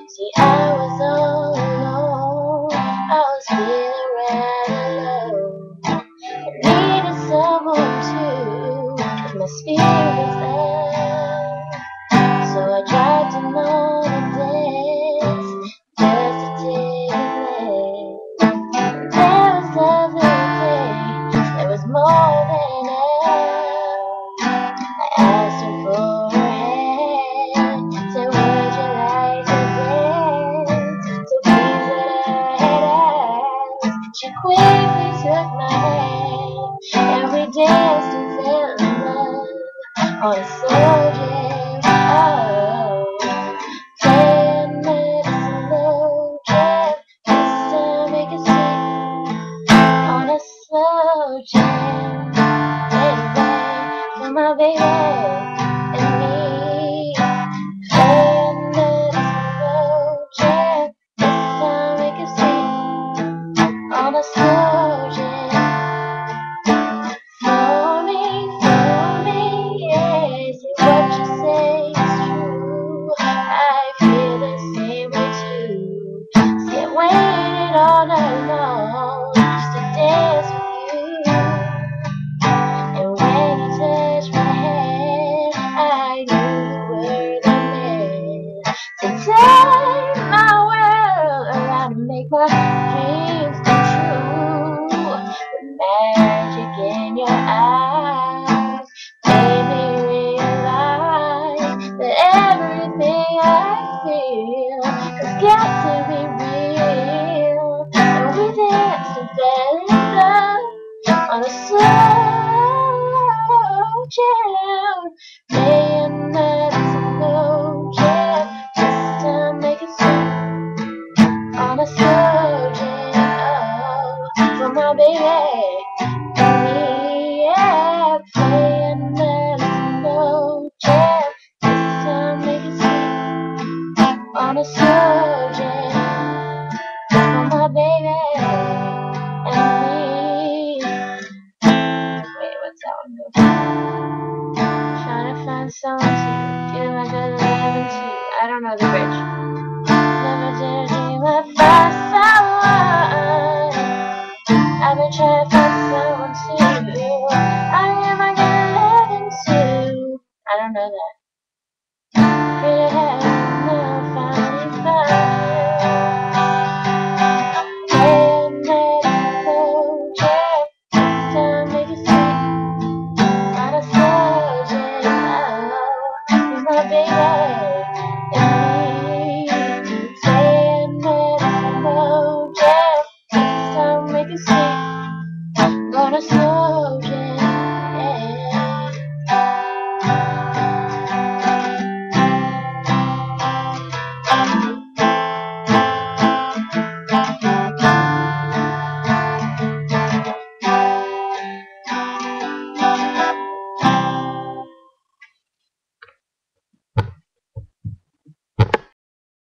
See, I was all alone, I was feeling rather low. I needed someone to lift my spirits up. So I tried to know the dance, just to take a place. There was lovely things, there was more than enough. I asked her for her hand, said, would you like to dance? So please let her ask. She quickly took my hand, and we danced and fell in love on a slow jam. Oh, playing medicine slow jam. This time make it sweet on a slow jam. Baby, for my baby and me. Playing medicine slow jam. This time make it sweet on a slow jam. For me, yes, what you say is true. I feel the same way too. See, I waited all night long just to dance with you. And when you touched my hand, I knew you were the man to turn my world around and make my dreams come true. With magic in your eyes made me realize that everything I feel has got to be real. And we danced and fell in love on a slow jam. Playing that slow jam. This time make it sweet on a slow jam. Oh, for my baby and me, yeah. Playing that slow jam. This time make it sweet on a slow jam. For my baby and me. Wait, what's that one go? Trying to find someone to feel like I love and too. I don't know the bridge. Never did a dream I'd find someone. I've been trying to find someone too. I am I gonna love him too. I don't know that. Pretty heaven, no finding fire. Playing that slow jam. This time make it sweet on a slow jam. Oh, with my baby and me. Playing that slow jam. This time make it sweet on a slow